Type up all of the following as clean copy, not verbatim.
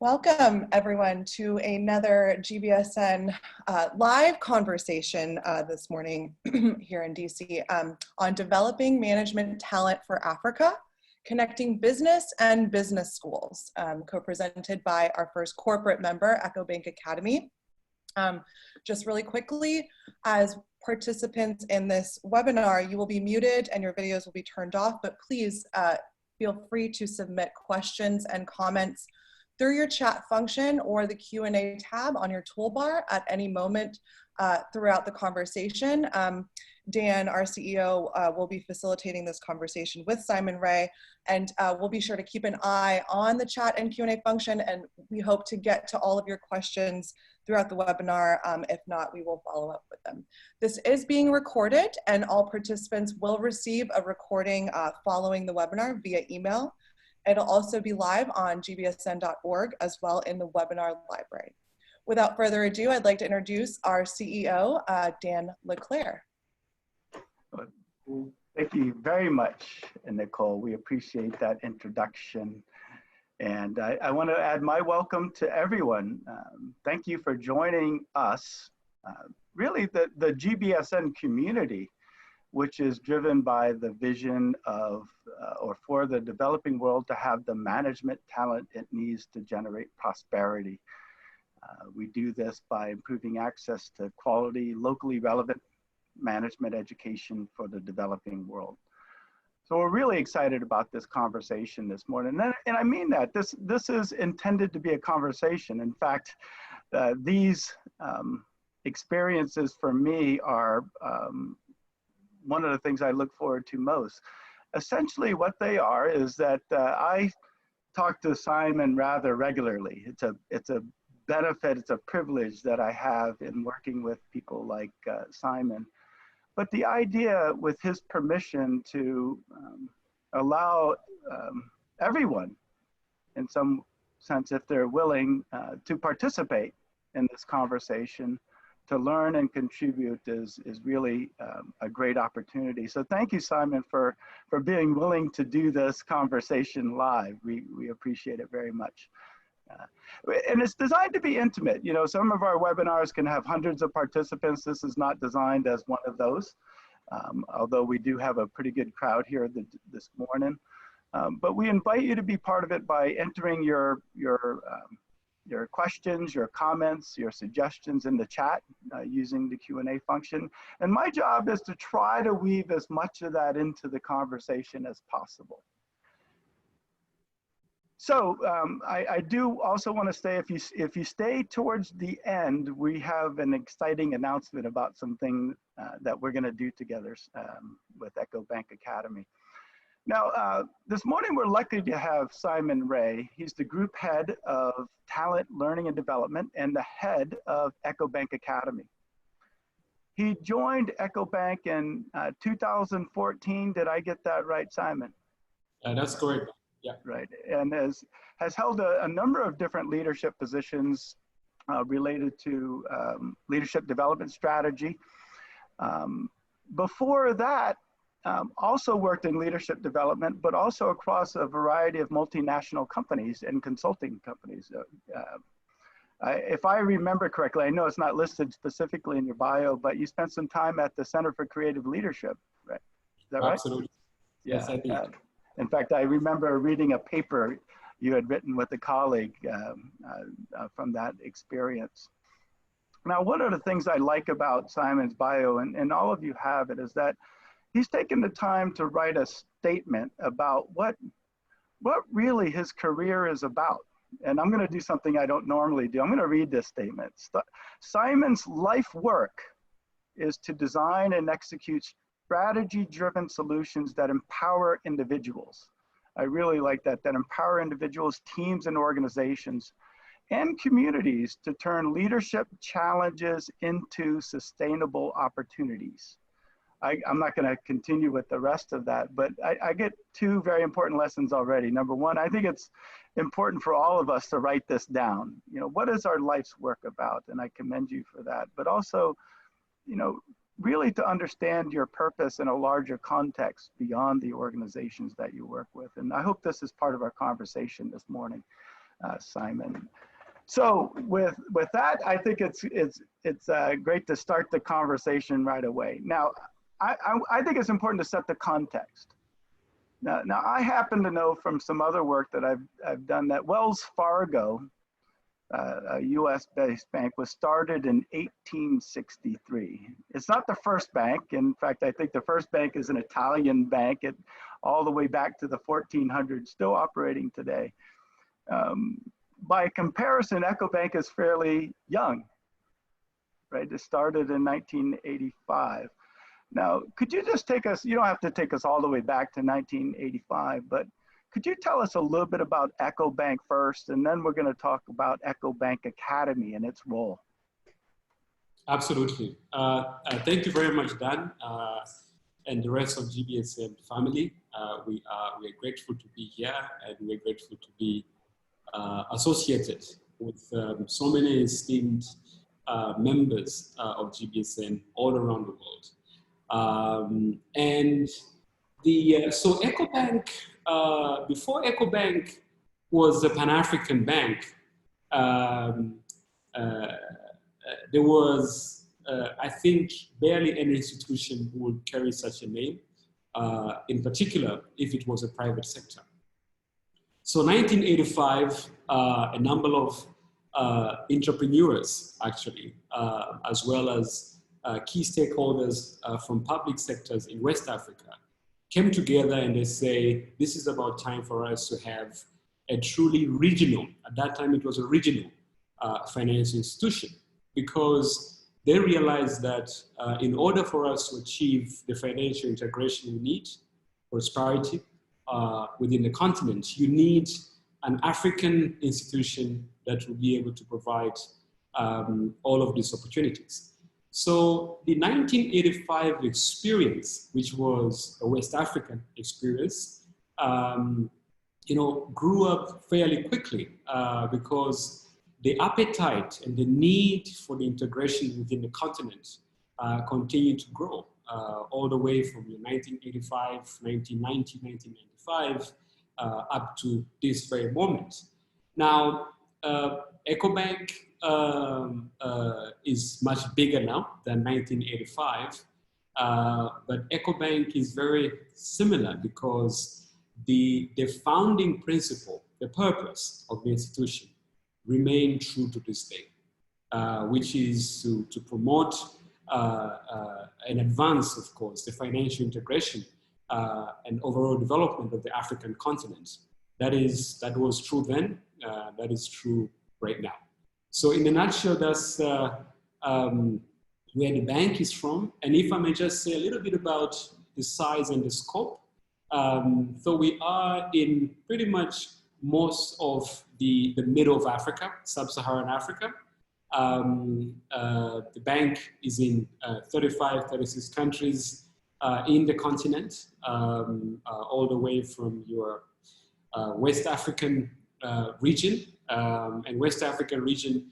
Welcome, everyone, to another GBSN live conversation this morning here in DC on developing management talent for Africa, connecting business and business schools, co-presented by our first corporate member, Ecobank Academy. Just really quickly, as participants in this webinar, you will be muted and your videos will be turned off, but please feel free to submit questions and comments through your chat function or the Q&A tab on your toolbar at any moment throughout the conversation. Dan, our CEO, will be facilitating this conversation with Simon Rey, and we'll be sure to keep an eye on the chat and Q&A function, and we hope to get to all of your questions throughout the webinar. If not, we will follow up with them. This is being recorded, and all participants will receive a recording following the webinar via email. It'll also be live on gbsn.org as well in the webinar library. Without further ado, I'd like to introduce our CEO, Dan LeClair. Thank you very much, Nicole. We appreciate that introduction. And I want to add my welcome to everyone. Thank you for joining us, really the GBSN community, which is driven by the vision of, or for the developing world to have the management talent it needs to generate prosperity. We do this by improving access to quality, locally relevant management education for the developing world. So we're really excited about this conversation this morning. And I mean that, this is intended to be a conversation. In fact, these experiences for me are one of the things I look forward to most. Essentially what they are is that I talk to Simon rather regularly. It's a benefit, it's a privilege that I have in working with people like Simon. But the idea, with his permission, to allow everyone, in some sense, if they're willing, to participate in this conversation, to learn and contribute is really a great opportunity. So thank you, Simon, for being willing to do this conversation live. We appreciate it very much. And it's designed to be intimate. You know, some of our webinars can have hundreds of participants. This is not designed as one of those, although we do have a pretty good crowd here this morning. But we invite you to be part of it by entering your questions, your comments, your suggestions in the chat using the Q&A function. And my job is to try to weave as much of that into the conversation as possible. So I do also want to say, if you stay towards the end, we have an exciting announcement about something that we're going to do together with Ecobank Academy. Now, this morning we're lucky to have Simon Rey. He's the group head of talent, learning and development, and the head of Ecobank Academy. He joined Ecobank in 2014. Did I get that right, Simon? That's correct. Yeah. Right, and has held a number of different leadership positions related to leadership development strategy. Before that, also worked in leadership development, but also across a variety of multinational companies and consulting companies. If I remember correctly, I know it's not listed specifically in your bio, but you spent some time at the Center for Creative Leadership, right? Is that right? Absolutely. Yeah. Yes, I did. In fact, I remember reading a paper you had written with a colleague from that experience. Now, one of the things I like about Simon's bio, and all of you have it, is that he's taken the time to write a statement about what really his career is about. And I'm going to do something I don't normally do. I'm going to read this statement. Simon's life work is to design and execute strategy-driven solutions that empower individuals. I really like that empower individuals, teams, and organizations, and communities to turn leadership challenges into sustainable opportunities. I'm not going to continue with the rest of that, but I get two very important lessons already. Number one, I think it's important for all of us to write this down. You know, what is our life's work about? And I commend you for that. But also, you know, really to understand your purpose in a larger context beyond the organizations that you work with. And I hope this is part of our conversation this morning. Simon. So with that, I think it's great to start the conversation right away. Now, I think it's important to set the context. Now I happen to know from some other work that I've done that Wells Fargo, a U.S.-based bank, was started in 1863. It's not the first bank. In fact, I think the first bank is an Italian bank, all the way back to the 1400s, still operating today. By comparison, Ecobank is fairly young, right? It started in 1985. Now, could you just take us, you don't have to take us all the way back to 1985, but could you tell us a little bit about Ecobank first, and then we're going to talk about Ecobank Academy and its role? Absolutely. Thank you very much, Dan, and the rest of GBSN family. We are grateful to be here, and we're grateful to be associated with so many esteemed members of GBSN all around the world. So Ecobank, before Ecobank was a Pan-African bank, there was, I think, barely any institution who would carry such a name, in particular, if it was a private sector. So 1985, a number of entrepreneurs, actually, as well as key stakeholders from public sectors in West Africa, came together and they say, this is about time for us to have a truly regional, at that time it was a regional financial institution, because they realized that in order for us to achieve the financial integration we need, prosperity within the continent, you need an African institution that will be able to provide all of these opportunities. So the 1985 experience, which was a West African experience, grew up fairly quickly because the appetite and the need for the integration within the continent continued to grow all the way from 1985, 1990, 1995 up to this very moment. Now, Ecobank is much bigger now than 1985, but Ecobank is very similar because the founding principle, the purpose of the institution remain true to this day, which is to promote and advance, of course, the financial integration and overall development of the African continent. That was true then, that is true right now. So in a nutshell, that's where the bank is from. And if I may just say a little bit about the size and the scope. So we are in pretty much most of the middle of Africa, sub-Saharan Africa. The bank is in 35, 36 countries in the continent, all the way from your West African region. And West African region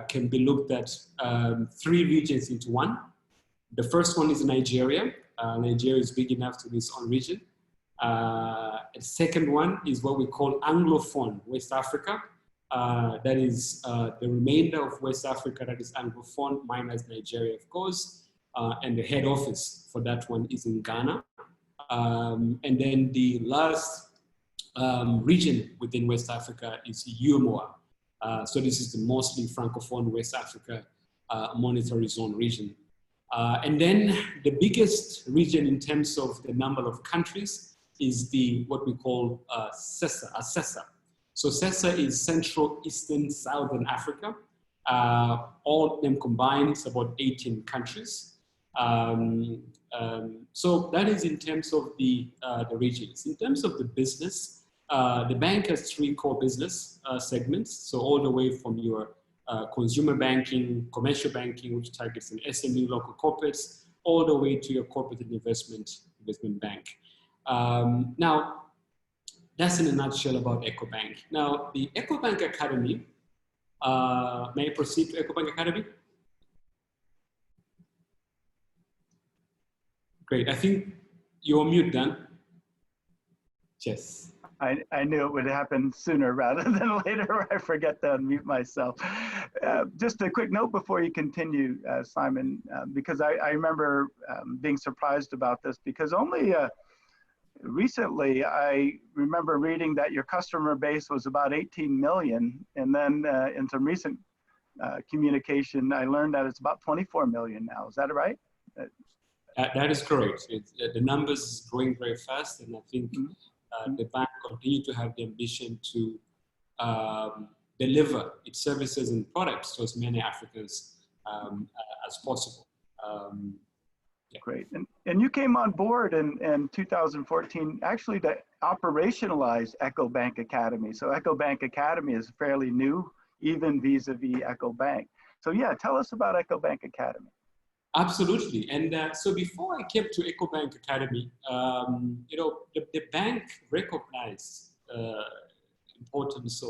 can be looked at 3 regions into one. The first one is Nigeria. Nigeria is big enough to be its own region. The second one is what we call Anglophone West Africa. That is the remainder of West Africa that is Anglophone, minus Nigeria, of course. And the head office for that one is in Ghana. And then the last region within West Africa is UMOA. So this is the mostly Francophone West Africa monetary zone region. And then the biggest region in terms of the number of countries is what we call CESA. So CESA is Central, Eastern, Southern Africa. All of them combined is about 18 countries. So that is in terms of the regions. In terms of the business, the bank has 3 core business segments. So all the way from your consumer banking, commercial banking, which targets an SME, local corporates, all the way to your corporate and investment bank. Now, that's in a nutshell about Ecobank. Now, the Ecobank Academy, may I proceed to Ecobank Academy? Great, I think you're on mute, Dan. Yes. I knew it would happen sooner rather than later, or I forget to unmute myself. Just a quick note before you continue, Simon, because I remember being surprised about this, because only recently I remember reading that your customer base was about 18 million. And then in some recent communication, I learned that it's about 24 million now. Is that right? That is correct. The numbers is growing very fast, and I think the bank continue to have the ambition to deliver its services and products to as many Africans as possible. Yeah. Great. And you came on board in 2014, actually to operationalize Ecobank Academy. So Ecobank Academy is fairly new, even vis-a-vis Ecobank. So yeah, tell us about Ecobank Academy. Absolutely. And so before I came to Ecobank Academy, you know, the bank recognized the importance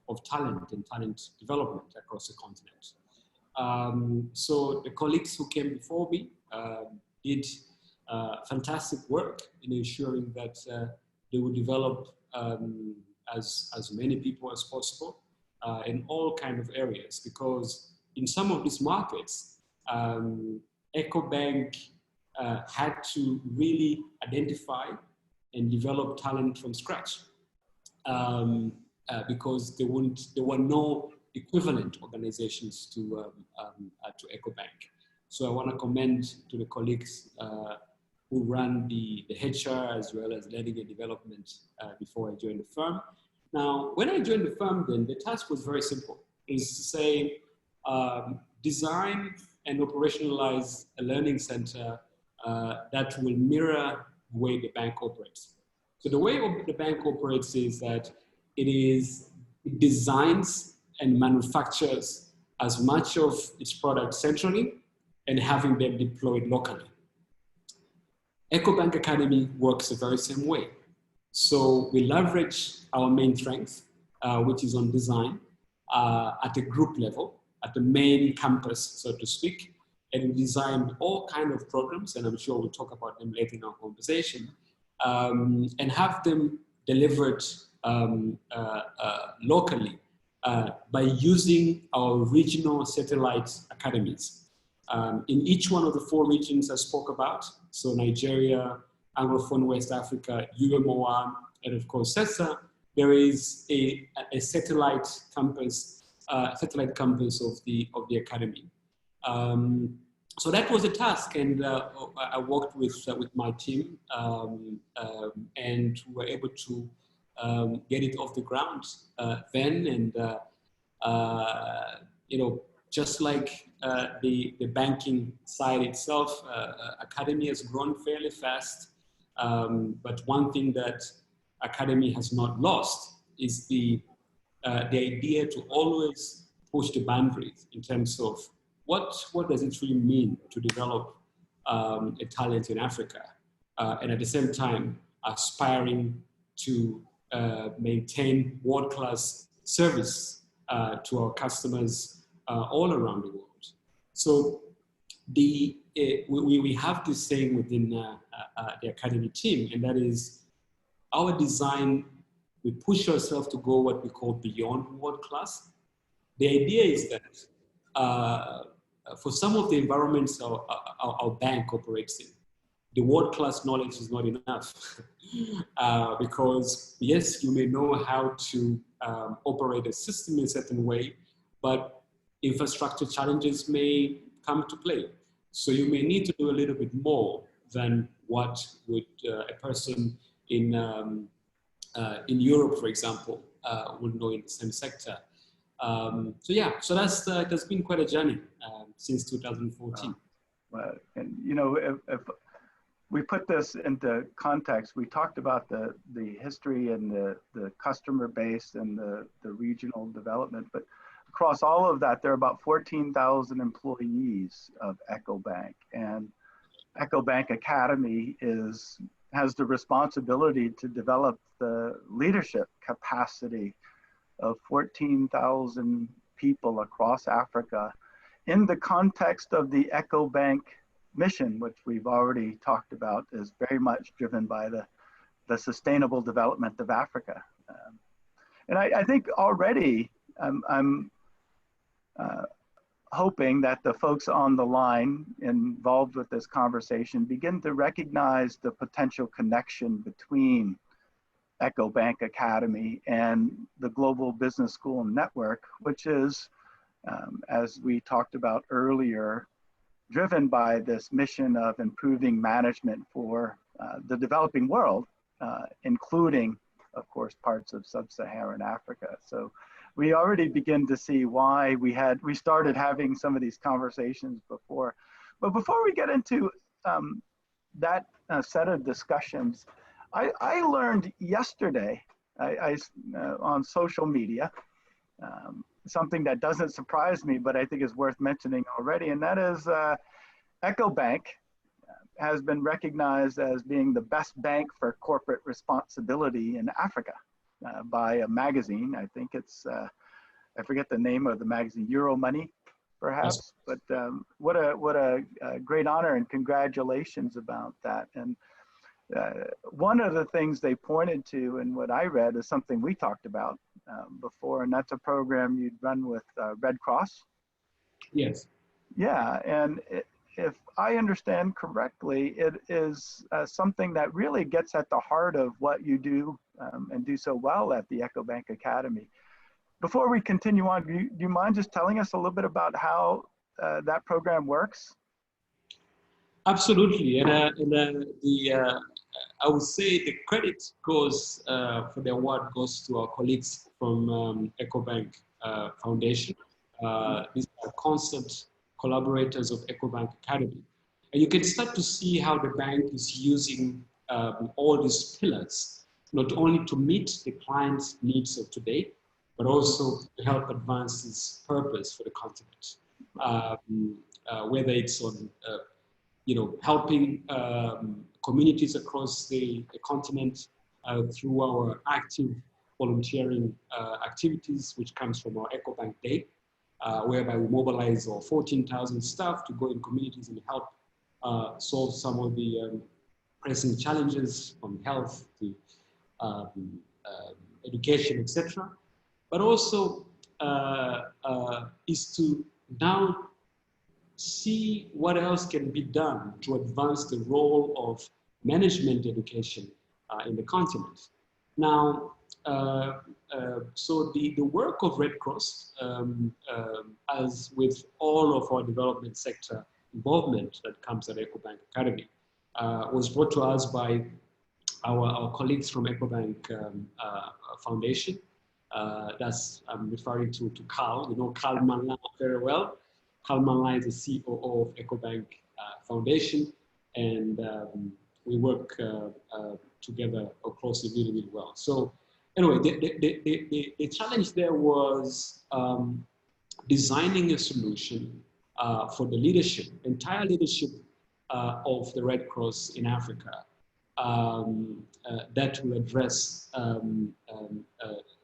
of talent and talent development across the continent. So the colleagues who came before me did fantastic work in ensuring that they would develop as many people as possible in all kind of areas, because in some of these markets, Ecobank had to really identify and develop talent from scratch because there were no equivalent organizations to Ecobank. So I want to commend to the colleagues who ran the HR as well as learning and development before I joined the firm. Now, when I joined the firm, then the task was very simple: is to say, design and operationalize a learning center that will mirror the way the bank operates. So the way the bank operates is that it designs and manufactures as much of its products centrally and having them deployed locally. Ecobank Academy works the very same way. So we leverage our main strength, which is on design, at a group level, at the main campus, so to speak, and we design all kinds of programs, and I'm sure we'll talk about them later in our conversation, and have them delivered locally by using our regional satellite academies. In each one of the 4 regions I spoke about, so Nigeria, Anglophone West Africa, UMOA, and of course CESA, there is a satellite campus of the academy. So that was a task, and I worked with my team, and we were able to get it off the ground then. And you know, just like the banking side itself, Academy has grown fairly fast. But one thing that Academy has not lost is the idea to always push the boundaries in terms of what does it really mean to develop a talent in Africa, and at the same time aspiring to maintain world-class service to our customers all around the world. So we have this saying within the Academy team, and that is our design. We push ourselves to go what we call beyond world class. The idea is that for some of the environments our bank operates in, the world class knowledge is not enough. Because yes, you may know how to operate a system in a certain way, but infrastructure challenges may come to play. So you may need to do a little bit more than what would a person in Europe, for example, would know in the same sector. So yeah, so that's been quite a journey since 2014. Well, and you know, if we put this into context, we talked about the history and the customer base and the regional development, but across all of that, there are about 14,000 employees of Ecobank, and Ecobank Academy has the responsibility to develop the leadership capacity of 14,000 people across Africa in the context of the Ecobank mission, which we've already talked about, is very much driven by the the sustainable development of Africa. And I think already I'm hoping that the folks on the line involved with this conversation begin to recognize the potential connection between Ecobank Academy and the Global Business School Network, which is, as we talked about earlier, driven by this mission of improving management for the developing world, including, of course, parts of sub-Saharan Africa. So we already begin to see why we started having some of these conversations before. But before we get into that set of discussions, I learned yesterday on social media, something that doesn't surprise me, but I think is worth mentioning already, and that is Ecobank has been recognized as being the best bank for corporate responsibility in Africa by a magazine. I think it's, I forget the name of the magazine, Euro Money, perhaps, but what a great honor, and congratulations about that. And one of the things they pointed to in what I read is something we talked about before, and that's a program you'd run with Red Cross. Yes. Yeah, and if I understand correctly, it is something that really gets at the heart of what you do and do so well at the Ecobank Academy. Before we continue on, do you mind just telling us a little bit about how that program works? Absolutely, and I would say the credit goes for the award goes to our colleagues from Ecobank Foundation. These are constant collaborators of Ecobank Academy, and you can start to see how the bank is using all these pillars, not only to meet the client's needs of today, but also to help advance its purpose for the continent. Whether it's on helping communities across the continent through our active volunteering activities, which comes from our Ecobank Day, whereby we mobilize our 14,000 staff to go in communities and help solve some of the pressing challenges from health to education, etc. But also is to now see what else can be done to advance the role of management education in the continent. Now, so the work of Red Cross, as with all of our development sector involvement that comes at Ecobank Academy, was brought to us by our colleagues from Ecobank Foundation. I'm referring to Carl. You know Carl Manla very well. Carl Manla is the COO of Ecobank Foundation, and we work together closely, really, really well. So anyway, the challenge there was designing a solution for the leadership, entire leadership of the Red Cross in Africa that will address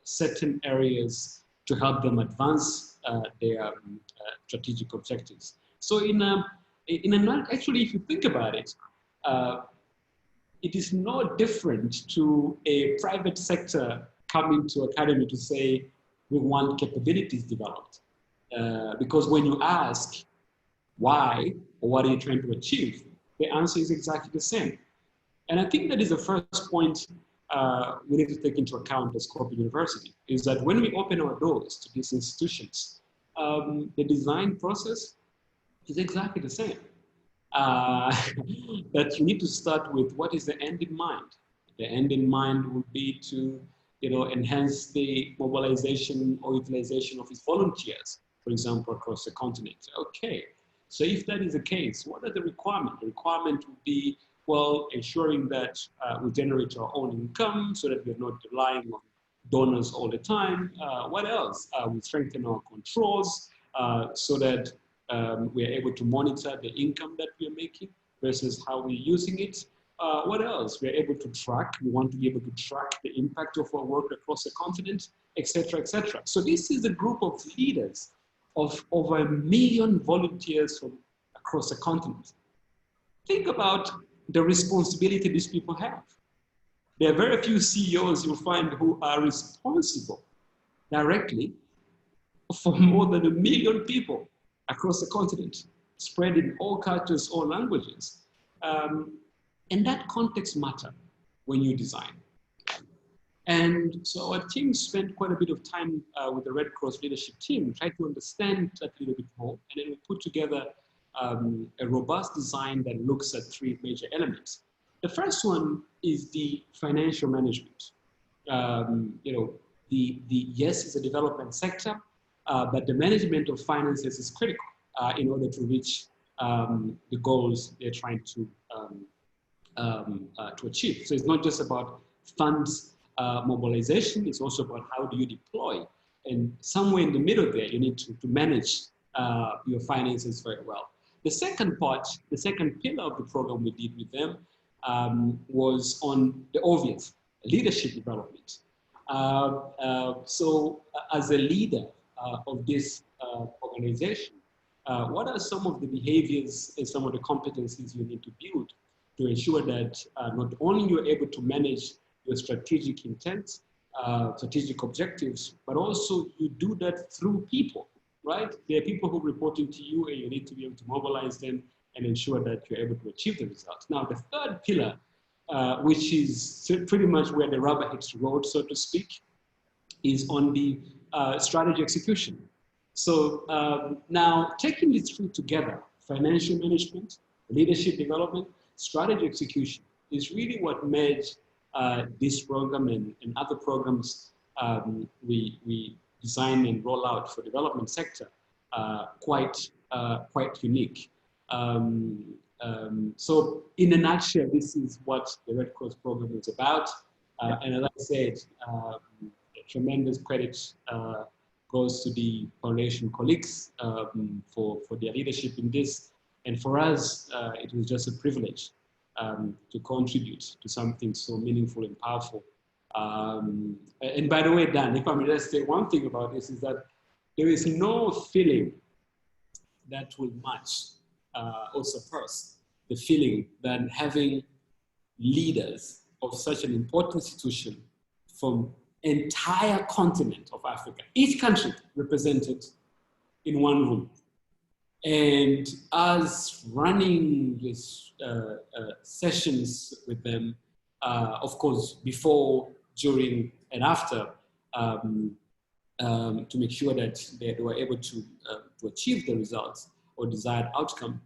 certain areas to help them advance their strategic objectives. So actually, if you think about it, it is no different to a private sector coming to academy to say, we want capabilities developed. Because when you ask why, or what are you trying to achieve, the answer is exactly the same. And I think that is the first point we need to take into account as corporate university, is that when we open our doors to these institutions, the design process is exactly the same. That you need to start with what is the end in mind. The end in mind would be to enhance the mobilization or utilization of its volunteers, for example, across the continent. Okay, so if that is the case, what are the requirements? The requirement would be, well, ensuring that we generate our own income so that we're not relying on donors all the time. What else? We strengthen our controls so that we are able to monitor the income that we are making versus how we're using it. What else? We're able to track. We want to be able to track the impact of our work across the continent, etc., etc. So this is a group of leaders of over 1 million volunteers from across the continent. Think about the responsibility these people have. There are very few CEOs you'll find who are responsible directly for more than 1 million people across the continent, spread in all cultures, all languages. And that context matters when you design. And so our team spent quite a bit of time with the Red Cross leadership team, trying to understand that a little bit more. And then we put together a robust design that looks at 3 major elements. The first one is the financial management. Yes, it's a development sector, but the management of finances is critical in order to reach the goals they're trying to achieve. So it's not just about funds mobilization, it's also about how do you deploy. And somewhere in the middle there, you need to manage your finances very well. The second part, the second pillar of the program we did with them was on the obvious, leadership development. So as a leader of this organization, what are some of the behaviors and some of the competencies you need to build to ensure that not only you're able to manage your strategic intent, strategic objectives, but also you do that through people, right? There are people who are reporting to you and you need to be able to mobilize them and ensure that you're able to achieve the results. Now, the third pillar, which is pretty much where the rubber hits the road, so to speak, is on the strategy execution. So now taking these 3 together, financial management, leadership development, strategy execution, is really what made this program and other programs we design and roll out for development sector quite unique. So in a nutshell, this is what the Red Cross program is about. And as I said, tremendous credit goes to the foundation colleagues for their leadership in this. And for us, it was just a privilege to contribute to something so meaningful and powerful. And by the way, Dan, if I may just say one thing about this, is that there is no feeling that will match or surpass the feeling than having leaders of such an important institution from entire continent of Africa, each country represented in one room. And us running these sessions with them, of course, before, during, and after, to make sure that they were able to achieve the results or desired outcome,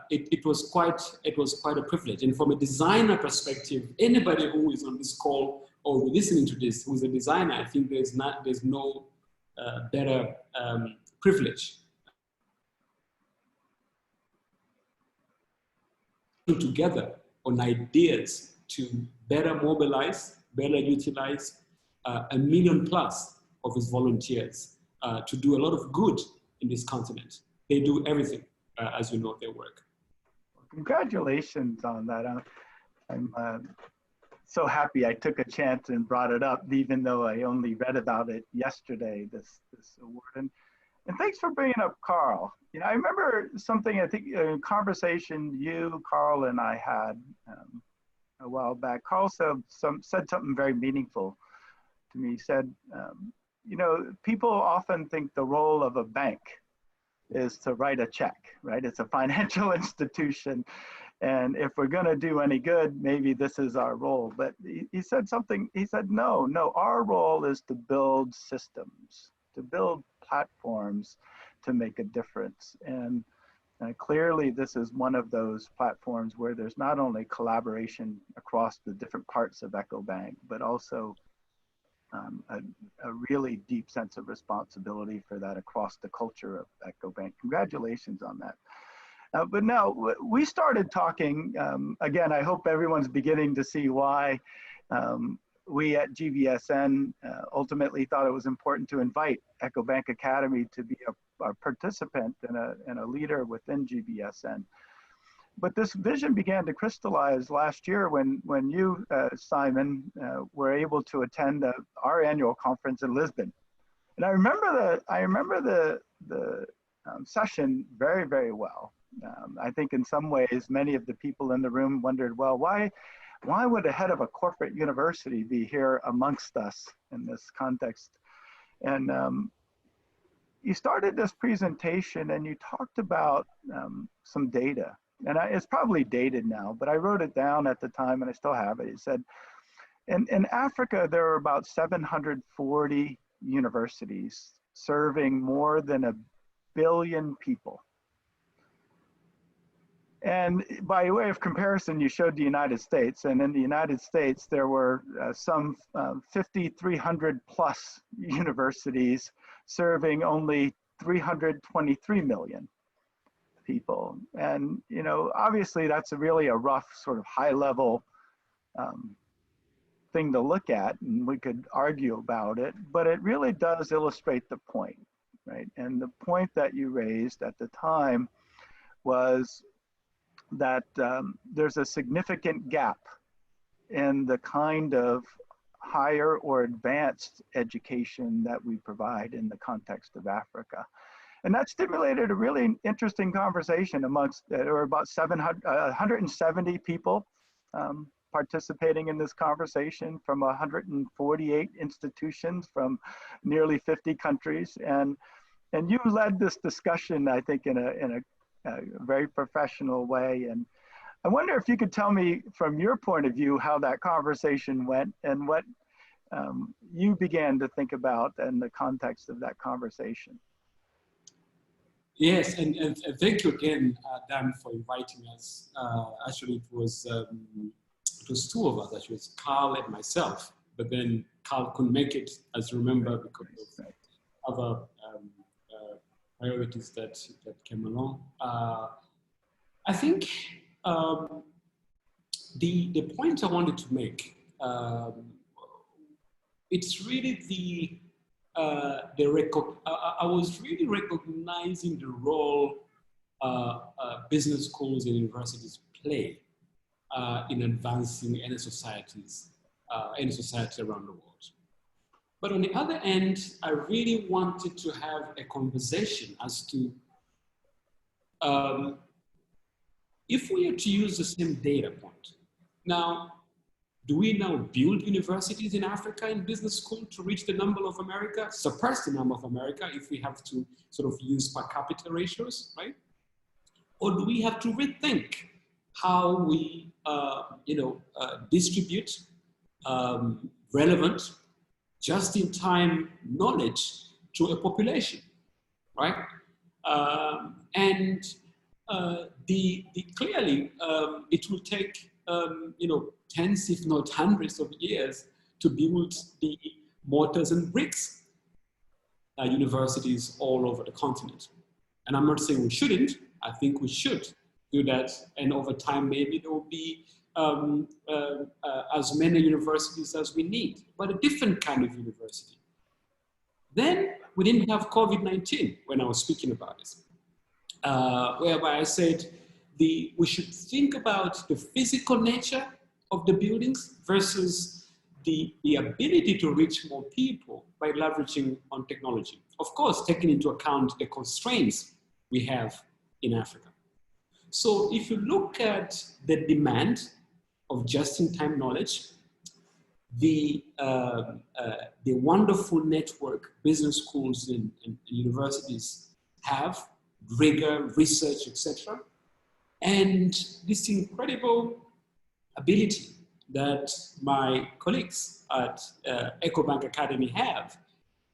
it was quite a privilege. And from a designer perspective, anybody who is on this call or listening to this who is a designer, I think there's no better privilege together on ideas to better mobilize, better utilize 1 million plus of his volunteers to do a lot of good in this continent. They do everything, as you know, their work. Congratulations on that. I'm so happy I took a chance and brought it up, even though I only read about it yesterday, this award. And thanks for bringing up Carl. You know, I remember something, I think a conversation you, Carl, and I had a while back. Carl said something very meaningful to me. He said, you know, people often think the role of a bank is to write a check, right? It's a financial institution. And if we're going to do any good, maybe this is our role. But he said something, he said, no, our role is to build systems, to build platforms to make a difference. And clearly this is one of those platforms where there's not only collaboration across the different parts of Ecobank, but also a really deep sense of responsibility for that across the culture of Ecobank. Congratulations on that. But now we started talking, again, I hope everyone's beginning to see why we at GBSN ultimately thought it was important to invite Ecobank Academy to be a participant and a leader within GBSN. But this vision began to crystallize last year when you, Simon, were able to attend our annual conference in Lisbon. And I remember the session very, very well. I think in some ways, many of the people in the room wondered, well, why why would a head of a corporate university be here amongst us in this context? And you started this presentation and you talked about some data. And it's probably dated now, but I wrote it down at the time and I still have it. It said, in Africa, there are about 740 universities serving more than 1 billion people. And by way of comparison, you showed the United States, and in the United States, there were some 5,300 plus universities serving only 323 million people. And, you know, obviously that's really a rough sort of high level thing to look at, and we could argue about it, but it really does illustrate the point, right? And the point that you raised at the time was that there's a significant gap in the kind of higher or advanced education that we provide in the context of Africa. And that stimulated a really interesting conversation amongst, there were about 170 people participating in this conversation from 148 institutions from nearly 50 countries. And you led this discussion, I think, in a very professional way. And I wonder if you could tell me from your point of view how that conversation went and what you began to think about in the context of that conversation. Yes, and thank you again, Dan, for inviting us. Actually, it was two of us. Actually, it was Carl and myself. But then Carl couldn't make it, as you remember, because of other priorities that came along. I think the point I wanted to make, it's really I was really recognizing the role business schools and universities play in advancing any society around the world. But on the other end, I really wanted to have a conversation as to if we are to use the same data point. Now, do we now build universities in Africa in business school to reach the number of America, surpass the number of America if we have to sort of use per capita ratios, right? Or do we have to rethink how we, distribute relevant, just-in-time knowledge to a population, right? Clearly, it will take tens, if not hundreds of years to build the mortars and bricks universities all over the continent. And I'm not saying we shouldn't. I think we should do that. And over time, maybe there will be as many universities as we need, but a different kind of university. Then we didn't have COVID-19 when I was speaking about this, whereby I said we should think about the physical nature of the buildings versus the ability to reach more people by leveraging on technology. Of course, taking into account the constraints we have in Africa. So if you look at the demand of just-in-time knowledge, the wonderful network business schools and universities have, rigor, research, etc., and this incredible ability that my colleagues at Ecobank Academy have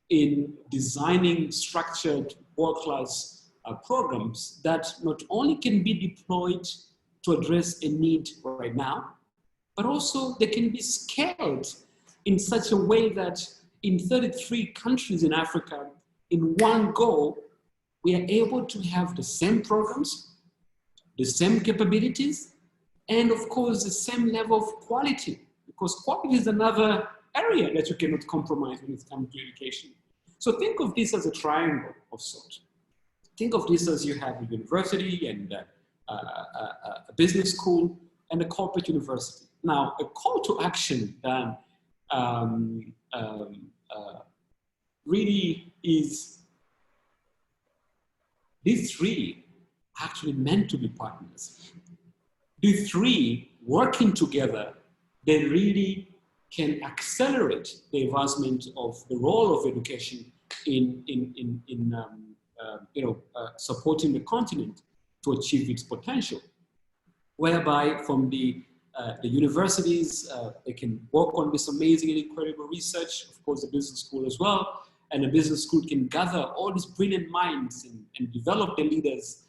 in designing structured world-class programs that not only can be deployed to address a need right now, but also they can be scaled in such a way that in 33 countries in Africa, in one go, we are able to have the same programs, the same capabilities, and of course, the same level of quality, because quality is another area that you cannot compromise when it comes to education. So think of this as a triangle of sorts. Think of this as you have a university and a business school and a corporate university. Now, a call to action then really is these three actually meant to be partners. These three working together they really can accelerate the advancement of the role of education in supporting the continent to achieve its potential. Whereby from the universities, they can work on this amazing and incredible research, of course the business school as well, and the business school can gather all these brilliant minds and develop the leaders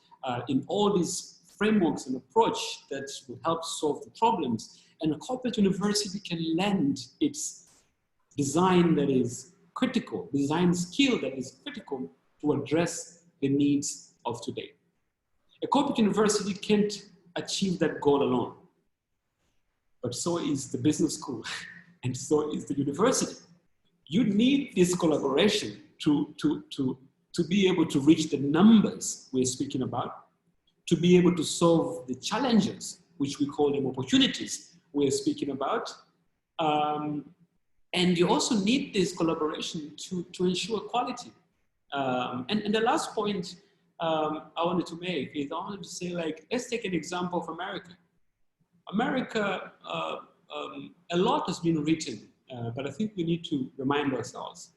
in all these frameworks and approach that will help solve the problems. And a corporate university can lend its design that is critical, design skill that is critical to address the needs of today. A corporate university can't achieve that goal alone, but so is the business school and so is the university. You need this collaboration to be able to reach the numbers we're speaking about, to be able to solve the challenges, which we call them opportunities, we're speaking about. And you also need this collaboration to ensure quality. And the last point I wanted to make is I wanted to say, like, let's take an example of America. America, a lot has been written, but I think we need to remind ourselves.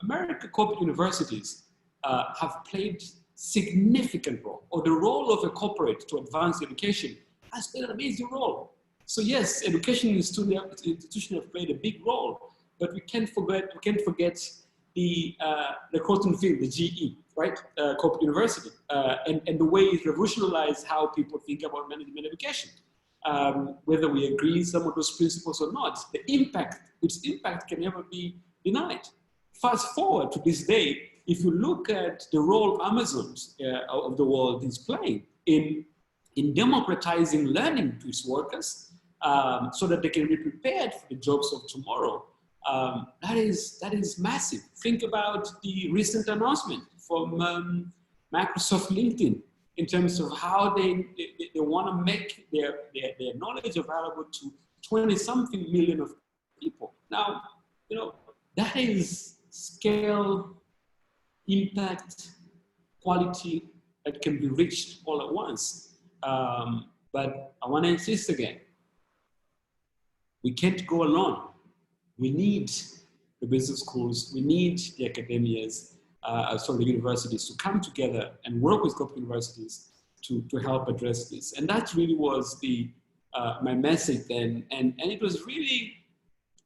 America corporate universities have played significant role, or the role of a corporate to advance education has played an amazing role. So yes, education institutions have played a big role, but we can't forget the Croton field, the GE, right? Corporate University, and the way it revolutionized how people think about management education. Whether we agree some of those principles or not, its impact can never be denied. Fast forward to this day, if you look at the role Amazon of the world is playing in democratizing learning to its workers, so that they can be prepared for the jobs of tomorrow, that is massive. Think about the recent announcement from Microsoft LinkedIn in terms of how they want to make their knowledge available to 20-something million of people. Now, that is scale, impact, quality that can be reached all at once. But I want to insist again, we can't go alone. We need the business schools, we need the academias, the universities to come together and work with corporate universities to help address this. And that really was my message then. And it was really,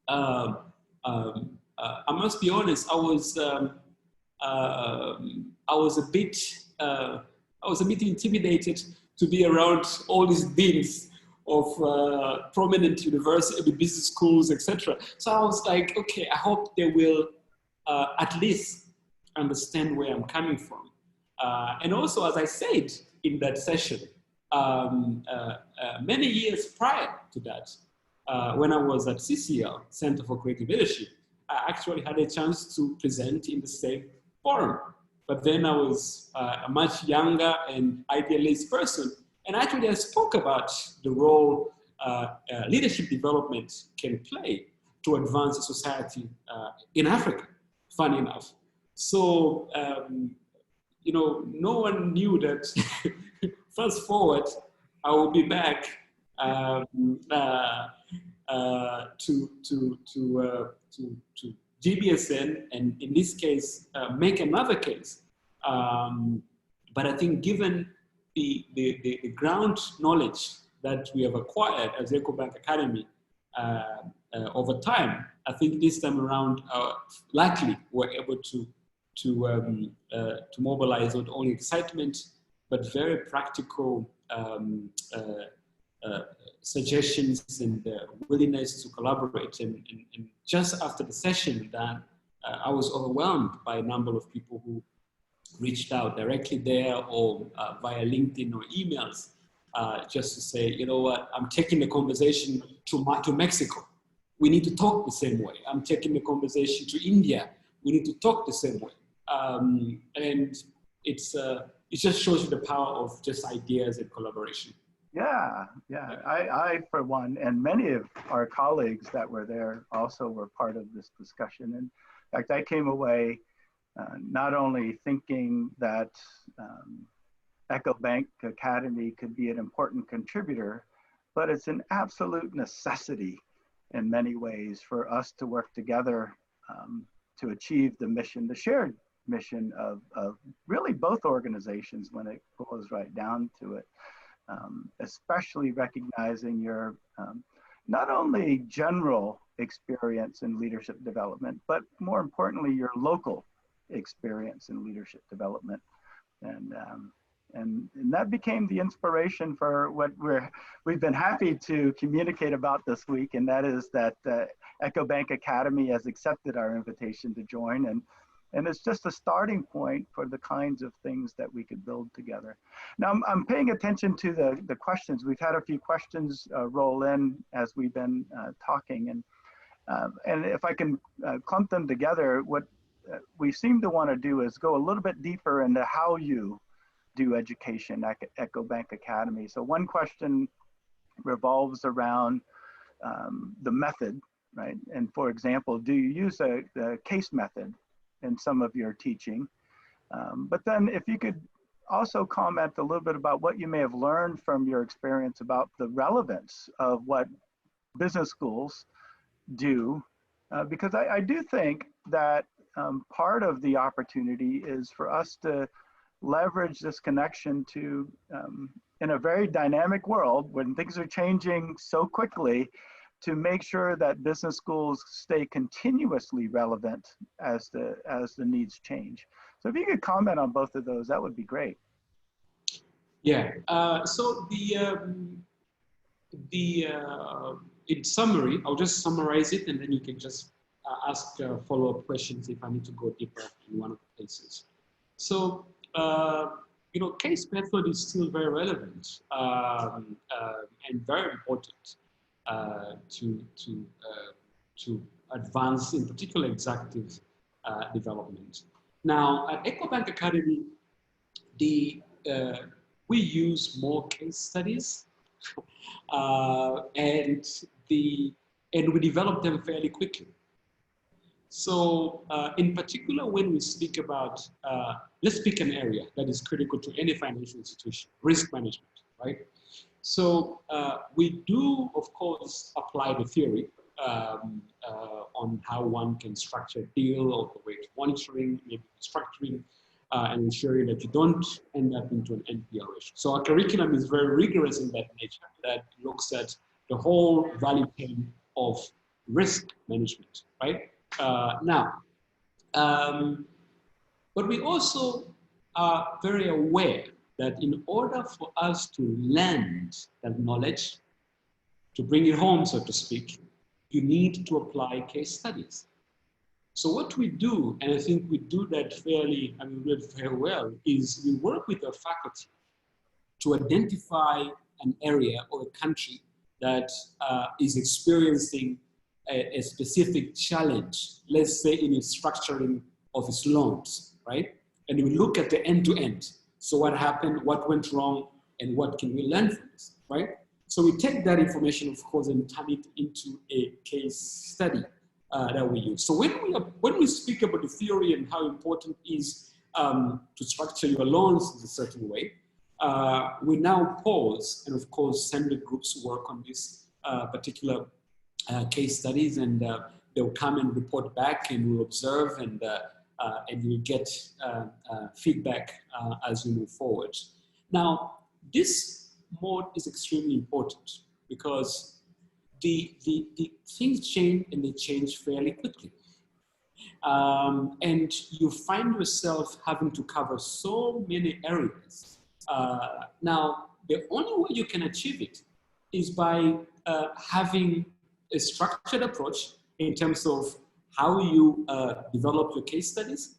I must be honest, I was a bit intimidated to be around all these deans of prominent university, business schools, etc. So I was like, okay, I hope they will at least understand where I'm coming from. And also, as I said in that session, many years prior to that, when I was at CCL, Center for Creative Leadership, I actually had a chance to present in the same forum. But then I was a much younger and idealist person. And actually I spoke about the role leadership development can play to advance the society in Africa, funny enough. So, no one knew that fast forward, I will be back to GBSN, and in this case, make another case. But I think given the ground knowledge that we have acquired as Ecobank Academy over time, I think this time around, luckily, we're able to mobilize not only excitement, but very practical suggestions and willingness to collaborate. And just after the session, Dan, I was overwhelmed by a number of people who reached out directly there or via LinkedIn or emails, just to say, you know what, I'm taking the conversation to Mexico. We need to talk the same way. I'm taking the conversation to India. We need to talk the same way. And it just shows you the power of just ideas and collaboration. Yeah. I, for one, and many of our colleagues that were there also were part of this discussion. And in fact, I came away not only thinking that Ecobank Academy could be an important contributor, but it's an absolute necessity in many ways for us to work together to achieve the mission, the shared mission of really both organizations when it goes right down to it, especially recognizing your not only general experience in leadership development, but more importantly, your local experience in leadership development. And that became the inspiration for what we've been happy to communicate about this week, and that is that Ecobank Academy has accepted our invitation to join, and it's just a starting point for the kinds of things that we could build together. Now, I'm paying attention to the questions. We've had a few questions roll in as we've been talking, and if I can clump them together, what we seem to want to do is go a little bit deeper into how you do education at Ecobank Academy. So one question revolves around the method, right? And for example, do you use the case method in some of your teaching? But then if you could also comment a little bit about what you may have learned from your experience about the relevance of what business schools do, because I do think that part of the opportunity is for us to leverage this connection to, in a very dynamic world when things are changing so quickly, to make sure that business schools stay continuously relevant as the needs change. So if you could comment on both of those, that would be great. Yeah. So in summary, I'll just summarize it, and then you can just ask follow-up questions if I need to go deeper in one of the places. So, you know, case method is still very relevant and very important to advance, in particular, executive development. Now, at Ecobank Academy, we use more case studies, and we develop them fairly quickly. So in particular, when we speak about, let's pick an area that is critical to any financial institution, risk management, right? So we do, of course, apply the theory on how one can structure a deal, or the way to monitoring, maybe structuring, and ensuring that you don't end up into an NPL ratio. So our curriculum is very rigorous in that nature, that looks at the whole value chain of risk management, right? But we also are very aware that in order for us to lend that knowledge, to bring it home, so to speak, you need to apply case studies. So what we do, and I think we do that fairly, and we do it very well, is we work with our faculty to identify an area or a country that is experiencing a specific challenge, let's say in its structuring of its loans, right? And we look at the end-to-end. So what happened, what went wrong, and what can we learn from this, right? So we take that information, of course, and turn it into a case study that we use. So when we speak about the theory and how important it is to structure your loans in a certain way, we now pause and, of course, send the groups work on this particular case studies, and they'll come and report back, and we'll observe, and we'll get feedback as we move forward. Now, this mode is extremely important because the things change, and they change fairly quickly. And you find yourself having to cover so many areas. Now, the only way you can achieve it is by having a structured approach in terms of how you develop your case studies,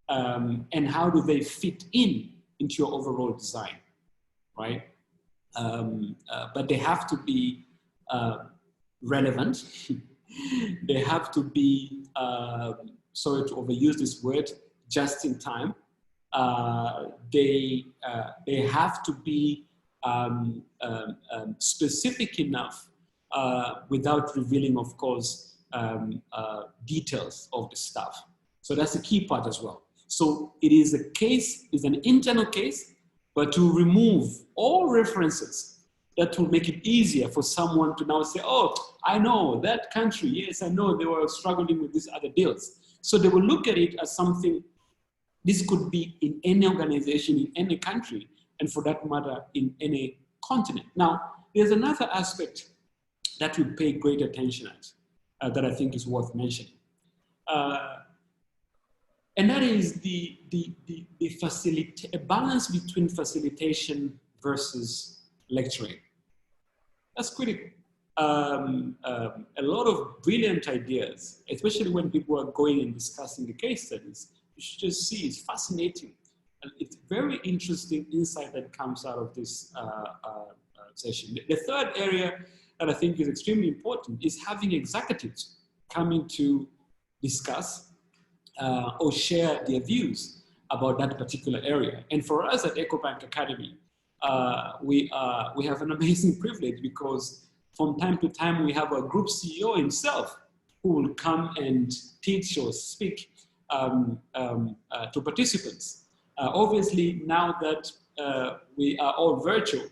and how do they fit into your overall design, right? But they have to be relevant. They have to be, sorry to overuse this word, just in time. They have to be specific enough without revealing, of course, details of the stuff. So that's the key part as well. So it is a case, it's an internal case, but to remove all references that will make it easier for someone to now say, oh, I know that country. Yes, I know they were struggling with these other deals. So they will look at it as something, this could be in any organization, in any country, and for that matter, in any continent. Now, there's another aspect that we pay great attention at that I think is worth mentioning. And that is a balance between facilitation versus lecturing. That's critical. A lot of brilliant ideas, especially when people are going and discussing the case studies, you should just see it's fascinating. And it's very interesting insight that comes out of this session. The third area that I think is extremely important is having executives coming to discuss or share their views about that particular area. And for us at Ecobank Academy, we have an amazing privilege because from time to time we have a group CEO himself who will come and teach or speak to participants. Obviously, now that we are all virtual,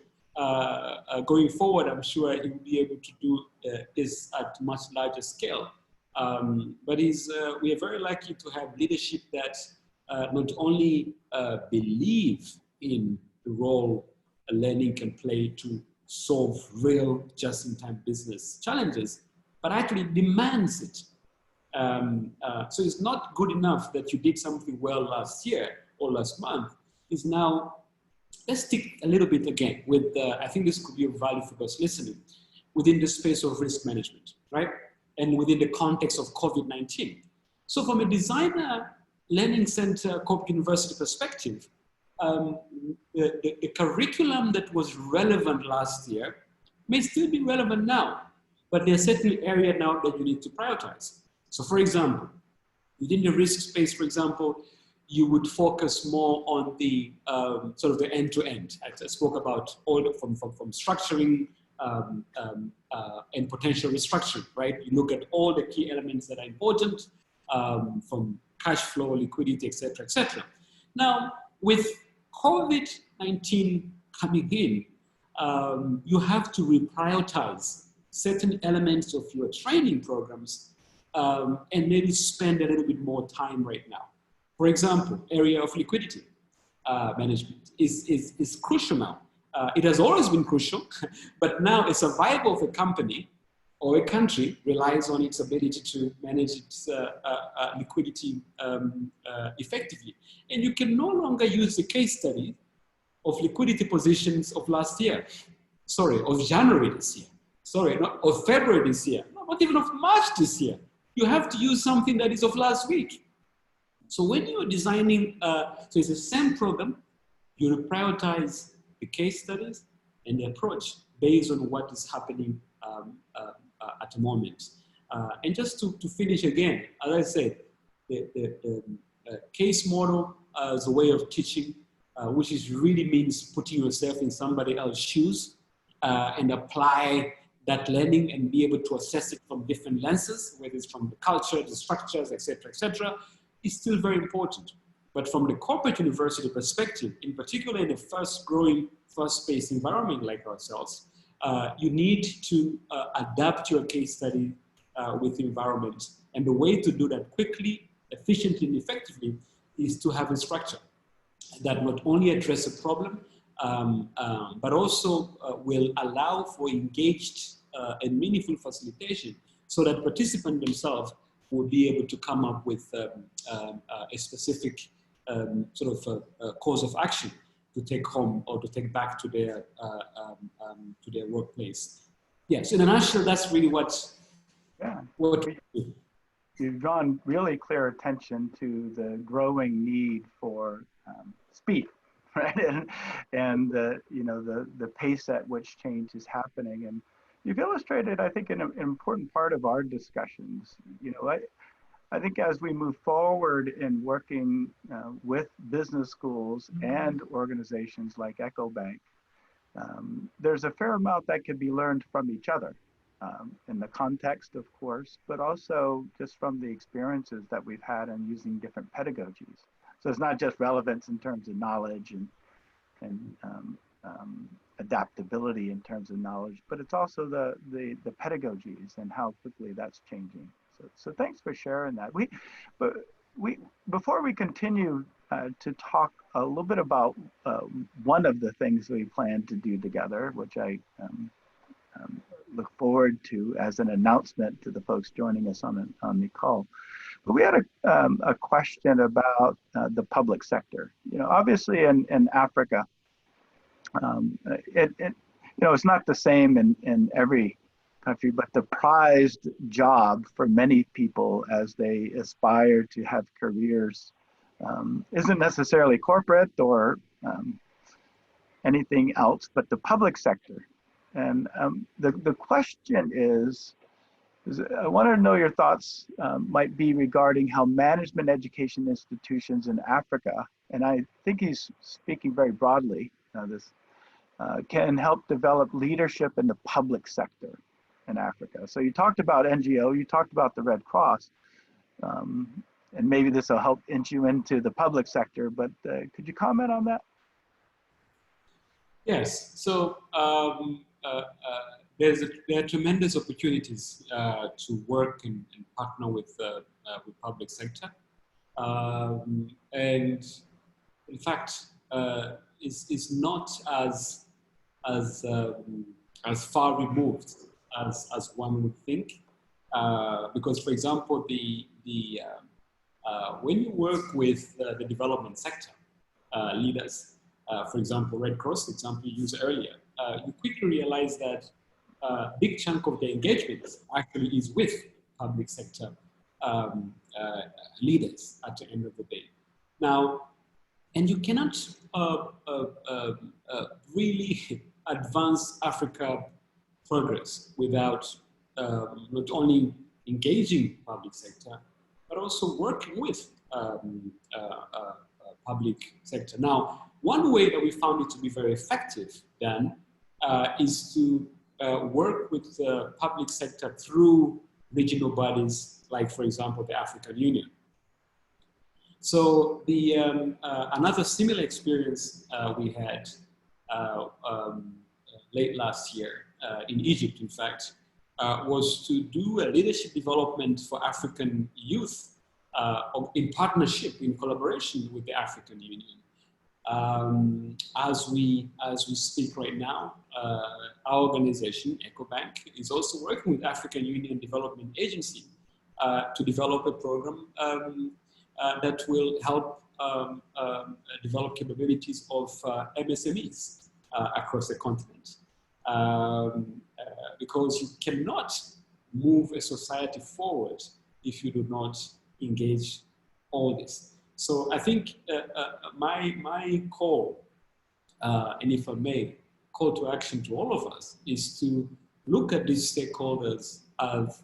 going forward, I'm sure he will be able to do this at much larger scale. But we are very lucky to have leadership that not only believe in the role learning can play to solve real just-in-time business challenges, but actually demands it. So it's not good enough that you did something well last year or last month. It's now, let's stick a little bit again with, I think this could be of value for those listening, within the space of risk management, right? And within the context of COVID-19. So from a designer learning center corporate university perspective, the curriculum that was relevant last year may still be relevant now, but there's certain area now that you need to prioritize. So for example, within the risk space, for example, you would focus more on the sort of the end-to-end. I spoke about all the, from structuring and potential restructuring, right? You look at all the key elements that are important, from cash flow, liquidity, et cetera, et cetera. Now, with COVID-19 coming in, you have to reprioritize certain elements of your training programs and maybe spend a little bit more time right now. For example, area of liquidity management is crucial now. It has always been crucial, but now a survival of a company or a country relies on its ability to manage its liquidity effectively. And you can no longer use the case study of liquidity positions of last year. Sorry, of January this year. Sorry, not of February this year. Not even of March this year. You have to use something that is of last week. So when you're designing, so it's the same program, you prioritize the case studies and the approach based on what is happening at the moment. And just to finish again, as I said, the case model as a way of teaching, which is really means putting yourself in somebody else's shoes and apply that learning and be able to assess it from different lenses, whether it's from the culture, the structures, et cetera, is still very important. But from the corporate university perspective, in particular in a fast-growing, fast-paced environment like ourselves, you need to adapt your case study with the environment. And the way to do that quickly, efficiently, and effectively is to have a structure that not only addresses a problem, but also will allow for engaged and meaningful facilitation so that participants themselves will be able to come up with a specific sort of course of action to take home or to take back to their workplace. Yes, in a nutshell, that's really what we do. You've drawn really clear attention to the growing need for speed, right? And the pace at which change is happening. And you've illustrated, I think, an important part of our discussions. I think as we move forward in working with business schools and organizations like Ecobank, there's a fair amount that can be learned from each other in the context, of course, but also just from the experiences that we've had in using different pedagogies. So it's not just relevance in terms of knowledge and adaptability in terms of knowledge, but it's also the pedagogies and how quickly that's changing. So thanks for sharing that. Before we continue to talk a little bit about one of the things we plan to do together, which I look forward to as an announcement to the folks joining us on the call. But we had a question about the public sector. You know, obviously in Africa, it's not the same in every country, but the prized job for many people as they aspire to have careers isn't necessarily corporate or anything else, but the public sector. And the question is I want to know your thoughts might be regarding how management education institutions in Africa, and I think he's speaking very broadly, can help develop leadership in the public sector in Africa. So you talked about NGO, you talked about the Red Cross, and maybe this will help inch you into the public sector, but could you comment on that? Yes, so there are tremendous opportunities to work and partner with public sector. And in fact, it's not as far removed as one would think, because, for example, when you work with the development sector leaders, for example, Red Cross, the example you used earlier, you quickly realize that a big chunk of the engagement actually is with public sector leaders at the end of the day. Now, and you cannot really advance Africa progress without not only engaging public sector, but also working with public sector. Now, one way that we found it to be very effective, Dan, is to work with the public sector through regional bodies, like, for example, the African Union. So another similar experience we had late last year in Egypt, in fact, was to do a leadership development for African youth in partnership, in collaboration with the African Union. As we speak right now, our organization, Ecobank, is also working with African Union Development Agency to develop a program that will help develop capabilities of MSMEs across the continent. Because you cannot move a society forward if you do not engage all this. So I think my call, and if I may, call to action to all of us, is to look at these stakeholders as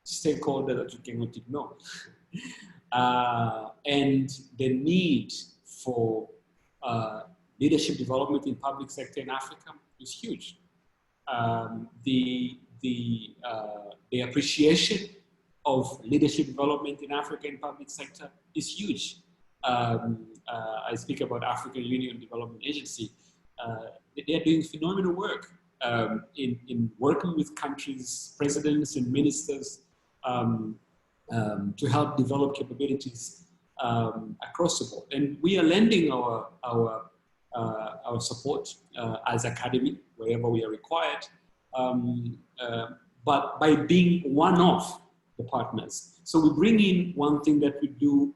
stakeholders that you cannot ignore. And the need for leadership development in public sector in Africa is huge. The appreciation of leadership development in Africa in public sector is huge. I speak about African Union Development Agency. They are doing phenomenal work in working with countries, presidents and ministers to help develop capabilities across the board. And we are lending our support as Academy, wherever we are required, but by being one of the partners. So we bring in one thing that we do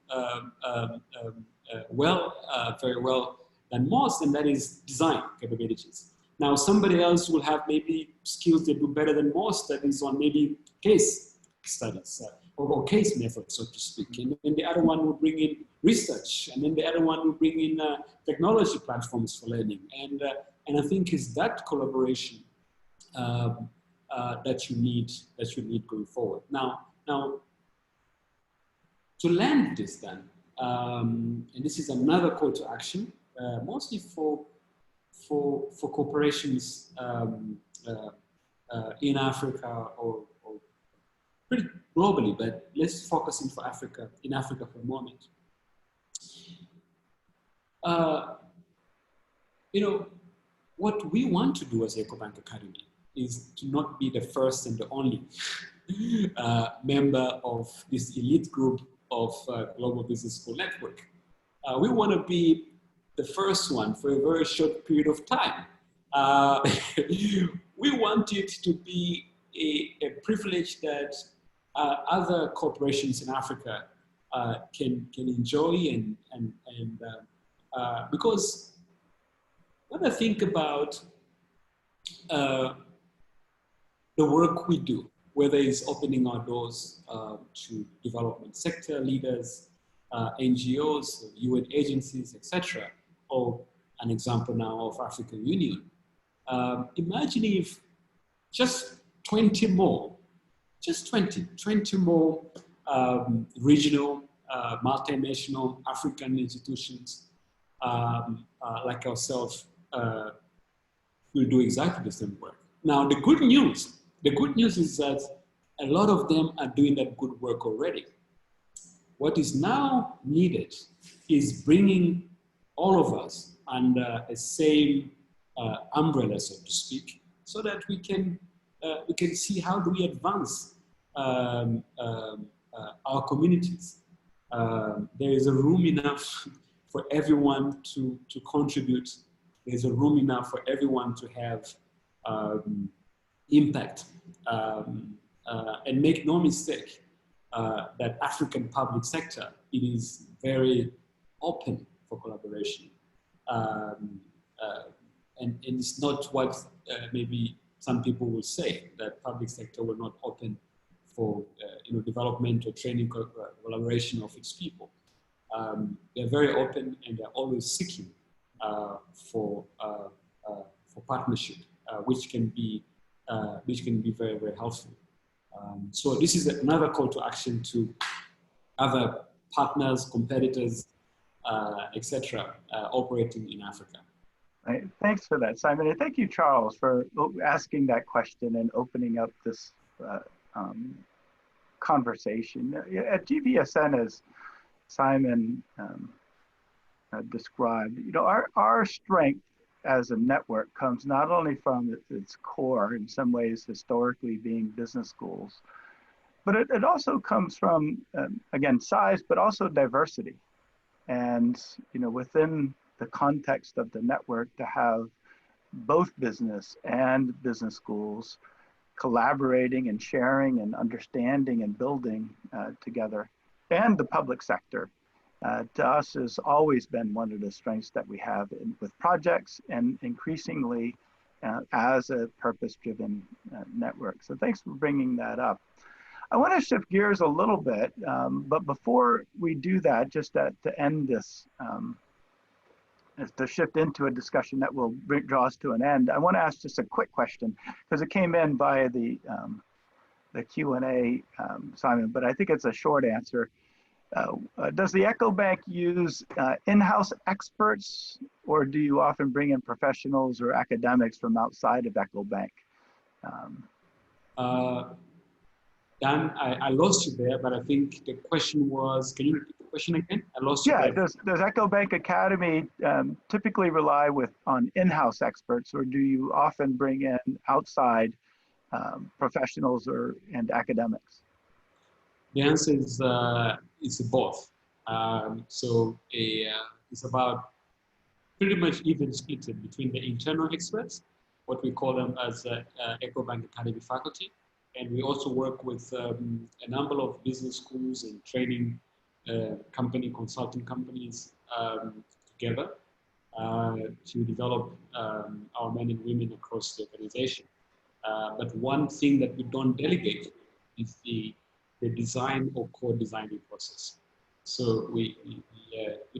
very well than most, and that is design capabilities. Now, somebody else will have maybe skills they do better than most, that is on maybe case studies or case methods, so to speak. And then the other one will bring in research, and then the other one will bring in technology platforms for learning. And I think it's that collaboration that you need going forward. Now, to land this then, and this is another call to action, mostly for corporations in Africa or pretty globally, but let's focus in Africa for a moment. what we want to do as Ecobank Academy is to not be the first and the only member of this elite group of Global Business School Network. We want to be the first one for a very short period of time. We want it to be a privilege that other corporations in Africa can enjoy, and because when I think about the work we do, whether it's opening our doors to development sector leaders, NGOs, UN agencies, etc., or an example now of African Union. Imagine if just 20 more, just 20 more regional, multinational African institutions like ourselves will do exactly the same work. Now, the good news is that a lot of them are doing that good work already. What is now needed is bringing all of us under a same umbrella, so to speak, so that we can see how do we advance our communities. There is a room enough for everyone to contribute. There's a room enough for everyone to have impact. And make no mistake, that African public sector, it is very open for collaboration. And it's not what maybe some people will say, that public sector will not open for development or training collaboration of its people. They're very open, and they're always seeking for partnership, which can be very, very helpful. So this is another call to action to other partners, competitors, etc., operating in Africa. Right. Thanks for that, Simon. And thank you, Charles, for asking that question and opening up this conversation. At GBSN, as Simon described, our strength as a network comes not only from its core, in some ways historically being business schools, but it also comes from, again, size, but also diversity. And, within the context of the network, to have both business and business schools collaborating and sharing and understanding and building together, and the public sector, to us has always been one of the strengths that we have with projects, and increasingly as a purpose-driven network. So thanks for bringing that up. I want to shift gears a little bit, but before we do that, just to end this, to shift into a discussion that will draw us to an end, I want to ask just a quick question, because it came in via the Q&A, Simon, but I think it's a short answer. Does the Ecobank use in-house experts, or do you often bring in professionals or academics from outside of Ecobank? Dan, I lost you there, but I think the question was, can you repeat the question again? I lost you there. Does Ecobank Academy typically rely on in-house experts, or do you often bring in outside professionals and academics? The answer is both. So it's about pretty much even split between the internal experts, what we call them as Ecobank Academy faculty. And we also work with a number of business schools and training consulting companies together to develop our men and women across the organization. But one thing that we don't delegate is the design or co-designing process. So we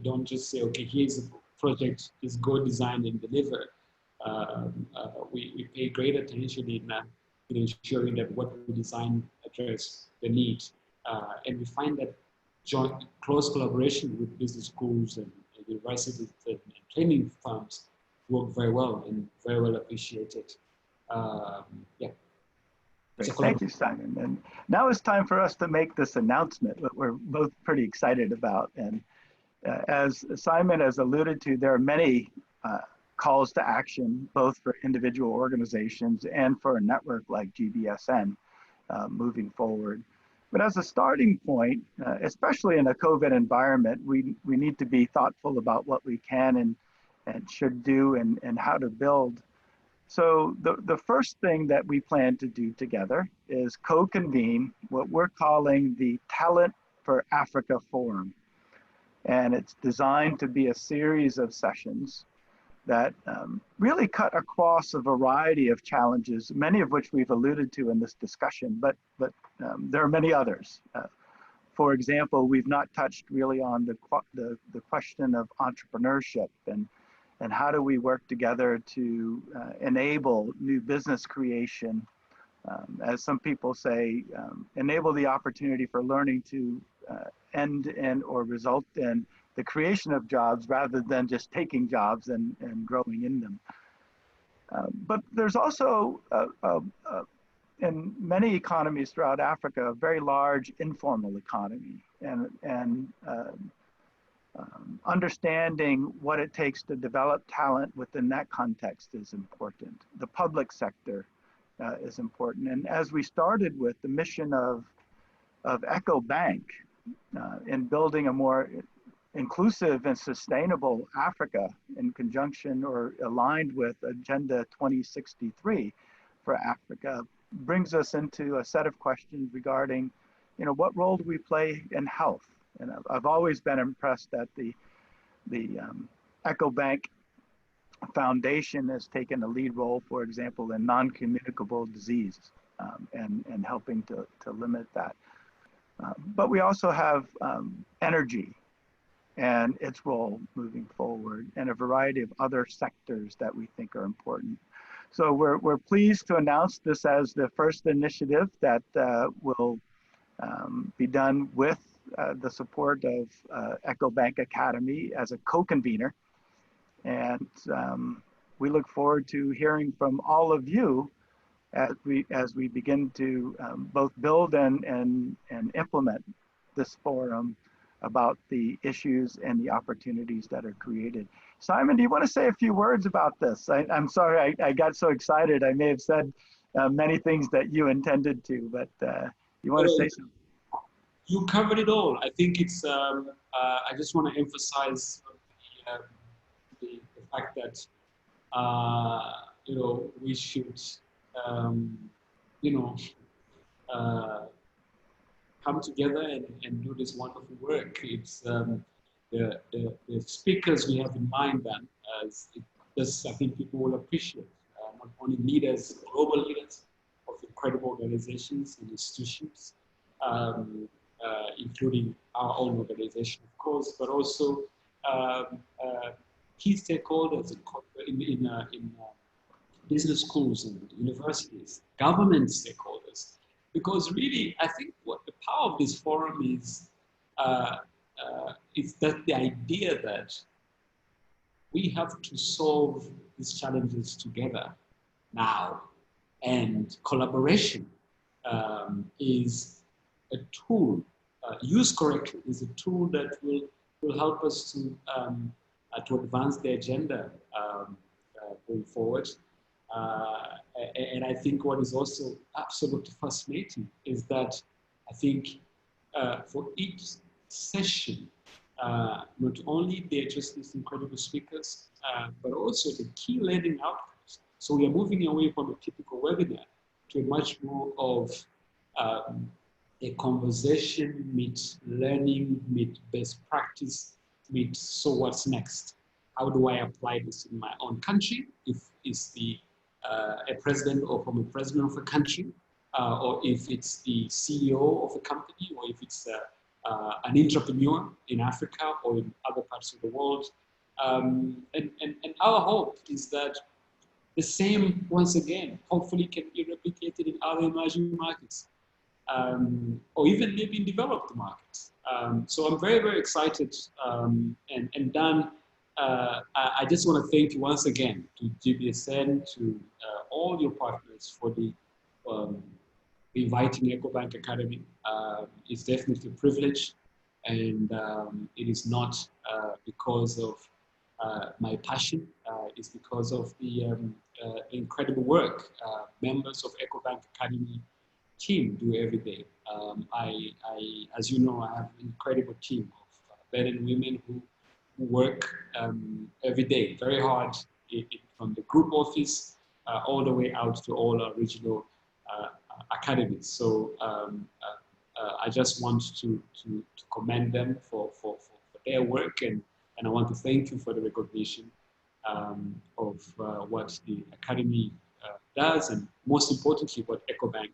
don't just say, okay, here's a project, just go design and deliver. We pay great attention in ensuring that what we design address the need. And we find that close collaboration with business schools and universities and training firms work very well and very well appreciated. Great. Thank you, Simon. And now it's time for us to make this announcement that we're both pretty excited about. And as Simon has alluded to, there are many calls to action, both for individual organizations and for a network like GBSN moving forward. But as a starting point, especially in a COVID environment, we need to be thoughtful about what we can and should do and how to build. So the first thing that we plan to do together is co-convene what we're calling the Talent for Africa Forum. And it's designed to be a series of sessions that really cut across a variety of challenges, many of which we've alluded to in this discussion, but there are many others. For example, we've not touched really on the question of entrepreneurship and how do we work together to enable new business creation, as some people say, enable the opportunity for learning to end in or result in the creation of jobs rather than just taking jobs and growing in them. But there's also, in many economies throughout Africa, a very large informal economy. And understanding what it takes to develop talent within that context is important. The public sector is important. And as we started with the mission of Ecobank in building a more inclusive and sustainable Africa in conjunction or aligned with Agenda 2063 for Africa, brings us into a set of questions regarding, what role do we play in health? And I've always been impressed that the Ecobank Foundation has taken a lead role, for example, in non-communicable disease and helping to limit that. But we also have energy and its role moving forward, and a variety of other sectors that we think are important. So we're pleased to announce this as the first initiative that will be done with the support of Ecobank Academy as a co-convener. And we look forward to hearing from all of you as we begin to both build and implement this forum about the issues and the opportunities that are created. Simon, do you want to say a few words about this? I'm sorry, I got so excited. I may have said many things that you intended to, but you want to say something? You covered it all. I think it's, I just want to emphasize the fact that, we should, come together and do this wonderful work. It's the speakers we have in mind then, as this I think people will appreciate, not only leaders, global leaders of incredible organizations and institutions, including our own organization, of course, but also key stakeholders in business schools and universities, government stakeholders. Because really, I think what the power of this forum is that the idea that we have to solve these challenges together now, and collaboration is a tool, used correctly, is a tool that will help us to advance the agenda going forward. And I think what is also absolutely fascinating is that I think for each session, not only they're just these incredible speakers, but also the key learning outcomes. So we are moving away from a typical webinar to a much more of a conversation, meet learning, meet best practice, meet so what's next? How do I apply this in my own country? If it's a president or from a president of a country, or if it's the CEO of a company, or if it's an entrepreneur in Africa or in other parts of the world. And our hope is that the same, once again, hopefully can be replicated in other emerging markets, or even maybe in developed markets. So I'm very, very excited. And Dan, I just want to thank you once again to GBSN, to all your partners for the inviting Ecobank Academy. It's definitely a privilege, and it is not because of my passion. is because of the incredible work members of Ecobank Academy team do every day. As you know, I have an incredible team of men and women who work every day very hard from the group office all the way out to all our regional academies. So I just want to commend them for their work, and I want to thank you for the recognition of what the Academy does, and most importantly, what Ecobank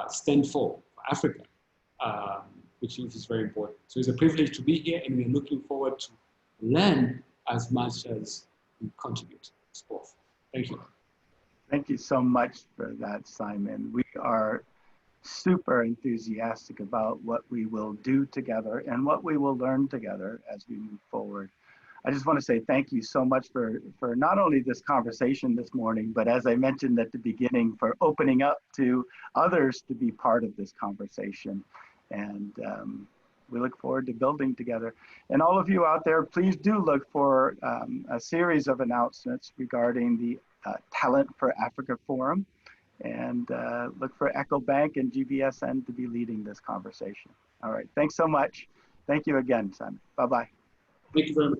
stands for Africa, which is very important. So it's a privilege to be here, and we're looking forward to learn as much as we contribute to sport. Thank you. Thank you so much for that, Simon. We are super enthusiastic about what we will do together and what we will learn together as we move forward. I just want to say thank you so much for not only this conversation this morning, but as I mentioned at the beginning, for opening up to others to be part of this conversation. And we look forward to building together. And all of you out there, please do look for a series of announcements regarding the Talent for Africa Forum, and look for Ecobank and GBSN to be leading this conversation. All right, thanks so much. Thank you again, Simon. Bye-bye. Thank you very much.